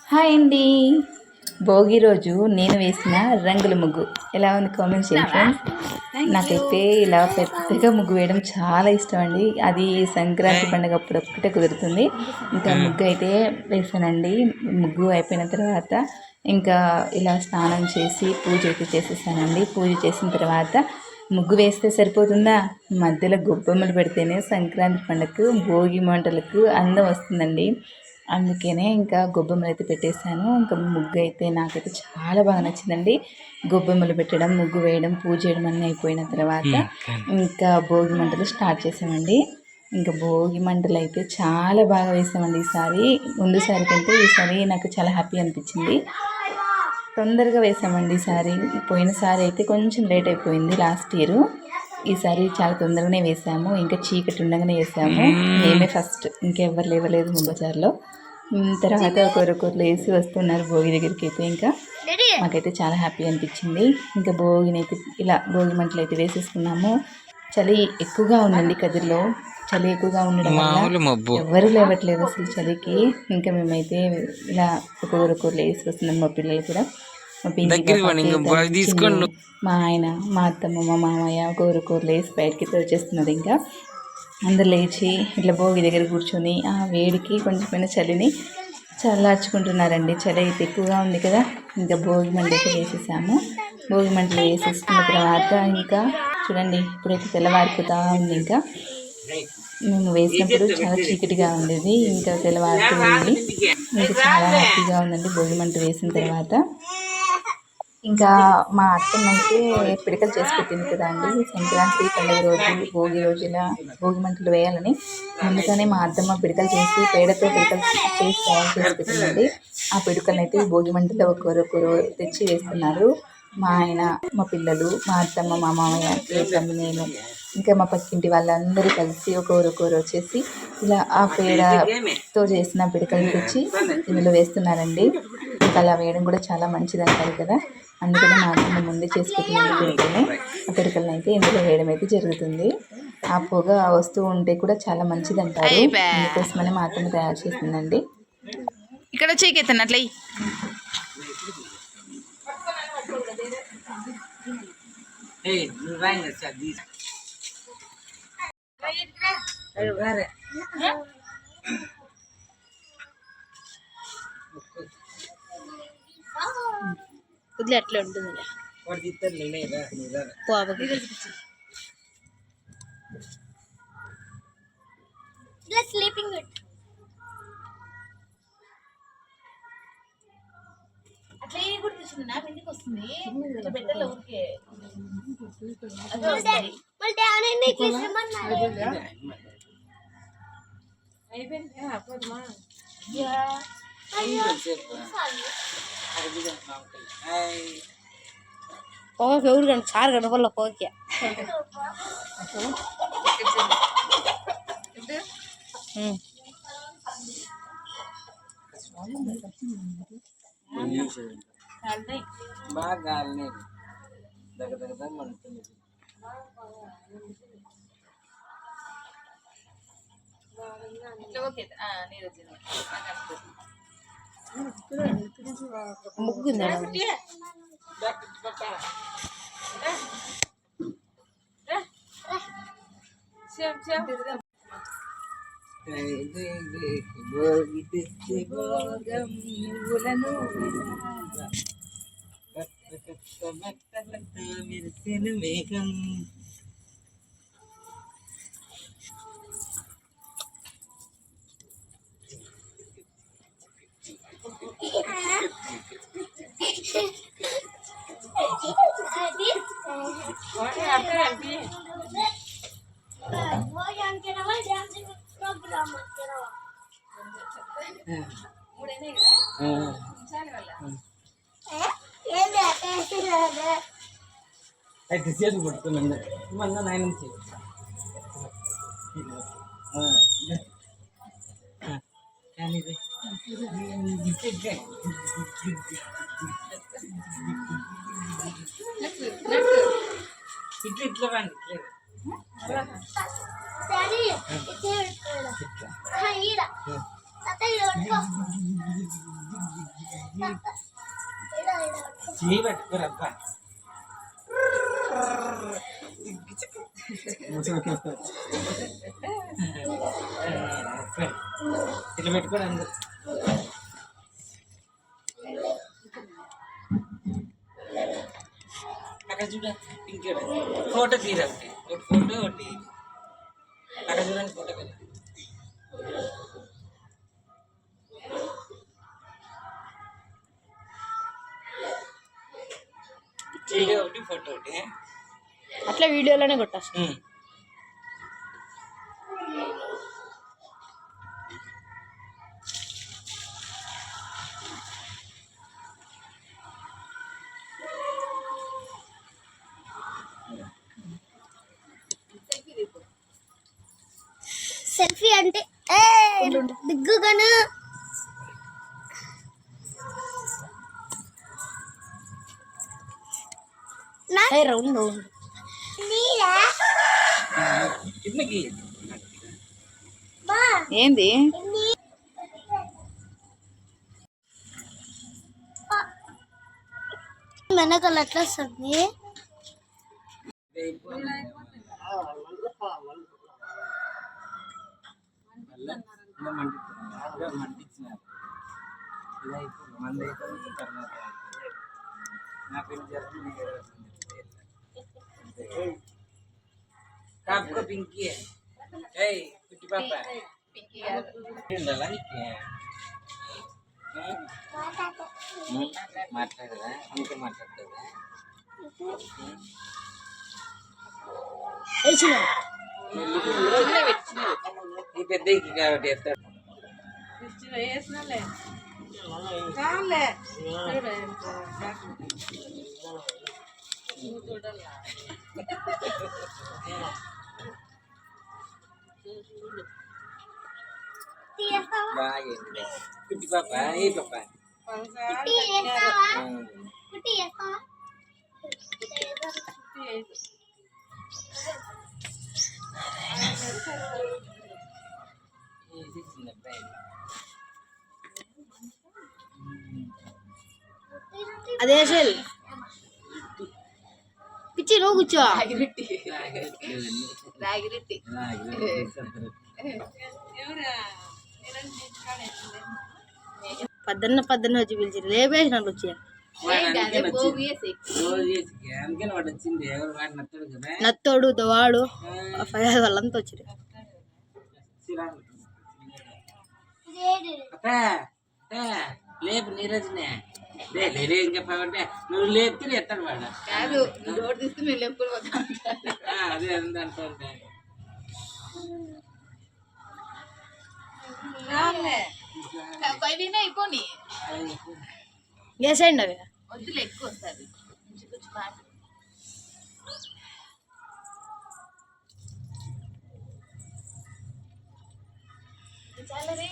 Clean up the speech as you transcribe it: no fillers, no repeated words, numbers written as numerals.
Hi అండి. భోగి రోజు నేను వేసిన రంగుల ముగ్గు ఎలా ఉంది కామెంట్ చేయండి ఫ్రెండ్స్. నాకైతే ఇలా పెద్దగా ముగ్గు వేయడం చాలా ఇష్టం అండి. అది సంక్రాంతి పండుగ అప్పుడు ఒక్కటే కుదురుతుంది. ఇంకా ముగ్గు అయితే వేసానండి. ముగ్గు అయిపోయిన తర్వాత ఇంకా ఇలా స్నానం చేసి పూజ అయితే చేసేసానండి. పూజ చేసిన తర్వాత ముగ్గు వేస్తే సరిపోతుందా, మధ్యలో గొబ్బెమ్మలు పెడితేనే సంక్రాంతి పండుగకు భోగి మంటలకు అందం వస్తుందండి. అందుకనే ఇంకా గొబ్బెమ్మలు అయితే పెట్టేశాను. ఇంకా ముగ్గు అయితే నాకైతే చాలా బాగా నచ్చిందండి. గొబ్బెమ్మలు పెట్టడం, ముగ్గు వేయడం, పూజ చేయడం అన్నీ అయిపోయిన తర్వాత ఇంకా భోగి మంటలు స్టార్ట్ చేసామండి. ఇంకా భోగి మంటలు అయితే చాలా బాగా వేసామండి ఈసారి. ముందుసారి కంటే ఈసారి నాకు చాలా హ్యాపీ అనిపించింది. తొందరగా వేసామండి ఈసారి. పోయినసారి అయితే కొంచెం లేట్ అయిపోయింది లాస్ట్ ఇయర్. ఈసారి చాలా తొందరగానే వేసాము. ఇంకా చీకటి ఉండగానే వేసాము. మేమే ఫస్ట్, ఇంకెవ్వరు లేవలేదు ముంబజార్లో. తర్వాత ఒకరొకరు వేసి వస్తున్నారు భోగి దగ్గరికి అయితే. ఇంకా మాకైతే చాలా హ్యాపీ అనిపించింది. ఇంకా భోగిని అయితే ఇలా భోగి మంటలు అయితే వేసేసుకున్నాము. చలి ఎక్కువగా ఉందండి కదిరిలో. చలి ఎక్కువగా ఉండడం వల్ల ఎవరు లేవట్లేదు అసలు చలికి. ఇంకా మేమైతే ఇలా ఒకరొకరు వేసి వస్తున్నాం. మా పిల్లలు కూడా, మా పిన్ని, మా ఆయన, మా అత్తమ్మ, మా మామయ్య ఒకరొకరు లేసి బయటికి వచ్చేస్తున్నారు. ఇంకా అందరు లేచి ఇట్లా భోగి దగ్గర కూర్చొని ఆ వేడికి కొంచెం చలిని చల్లార్చుకుంటున్నారండి. చలి అయితే ఎక్కువగా ఉంది కదా. ఇంకా భోగి మంటలు వేసేసాము. భోగి మంటలు వేసేసుకున్న తర్వాత ఇంకా చూడండి ఇప్పుడైతే తెల్లవారిపోతూ ఉంది. ఇంకా మేము వేసినప్పుడు చాలా చీకటిగా ఉండేది. ఇంకా తెల్లవారుతుంది. ఇంకా చాలా హ్యాపీగా ఉందండి భోగి మంట వేసిన తర్వాత. ఇంకా మా అత్తమ్మ అయితే పిడకలు చేసి పెట్టింది కదా అండి. సంక్రాంతి పండుగ రోజు భోగి రోజున భోగి మంటలు వేయాలని ముందుగానే మా అత్తమ్మ పిడకలు చేసి పేడతో పిడకలు చేసి తయారు చేసి పెట్టిందండి. ఆ పిడకలను అయితే భోగి మంటలో ఒకరొకరు తెచ్చి వేస్తున్నారు. మా ఆయన, మా పిల్లలు, మా అత్తమ్మ, మా మామయ్య, చేతమ్మ, నేను, ఇంకా మా పక్కింటి వాళ్ళందరూ కలిసి ఒకరొకరు వచ్చేసి ఇలా ఆ పేడతో చేసిన పిడకలు తెచ్చి ఇందులో వేస్తున్నారండి. ఇంకా అలా వేయడం కూడా చాలా మంచిది అంటారు కదా. అందుకని మా అత్తమ్మ ముందే చేసి పెట్టిన పిడకలు, ఆ పిడకలను అయితే ఇందులో వేయడం అయితే జరుగుతుంది. ఆ పొగ వస్తూ ఉంటే కూడా చాలా మంచిది అంటారు. అందుకోసమని మా అత్తమ్మ తయారు చేసిందండి. ఇక్కడ చేకెత్తనట్లయి వదిలే అట్లా ఉంటుంది. స్లీపింగ్ అట్లా ఏ కూడా తెచ్చింది నా ఇంటికి వస్తుంది. పెట్టలే ఊరికే పోగకి ఎవరు కానీ చారు గంట వల్ల పోగకి బాగా దగ్గర మంటుంది. ముగ్గుందా మెరిసిన మేఘం అయితే చేతులు పట్టుకున్నాను మళ్ళీ నాయన ఇట్లా ఇట్లా రండి ఇట్లా చేయి పట్టుకోరబ్బా ఇట్లా పెట్టుకోరు అందరు అక్కడ చూడ ఇంకోటి ఫోటో తీరా ఒకటి ఫోటో ఒకటి అక్కడ చూడండి ఫోటో కదా వీడియో ఒకటి ఫోటో ఒకటి అట్లా వీడియోలోనే కొట్టేస్తా. సెల్ఫీ అంటే దిగ్గుగాను రౌండ్ కిందకి ఏంది వెనకాల ఎట్లా వస్తుంది? మంటించినారు ఇలా ఇప్పుడు మంది అయితే తర్వాత నా పేరు జరుగుతుంది కాపుకో పింకీ ఏయ్ కుట్టి పాప ఉండాలా నీకు మాట్లాడదా ఇంకా మాట్లాడుతుందా ఈ పెద్ద కాబట్టి ఎత్తాడు బాగా కుట్టి పాప ఏ పాప అదే సెల్ పిచ్చి నువ్వు కూర్చో. పద్దన్న వచ్చి పిలిచి లేపేసి నన్ను వచ్చి నత్తోడు వాడు 5 వాళ్ళంతా వచ్చారు. లేపు నీరజనే లేరే ఇంకా అంటే నువ్వు లేపితే ఎత్తాడు వాడు కాదు రోడ్ తీస్తే మేము లేపుకొని పోతాం. అదే అందంటే అయిపోయి వేసేయండి అవి. వద్దులే ఎక్కువ వస్తుంది కొంచెం పాట చాలా రే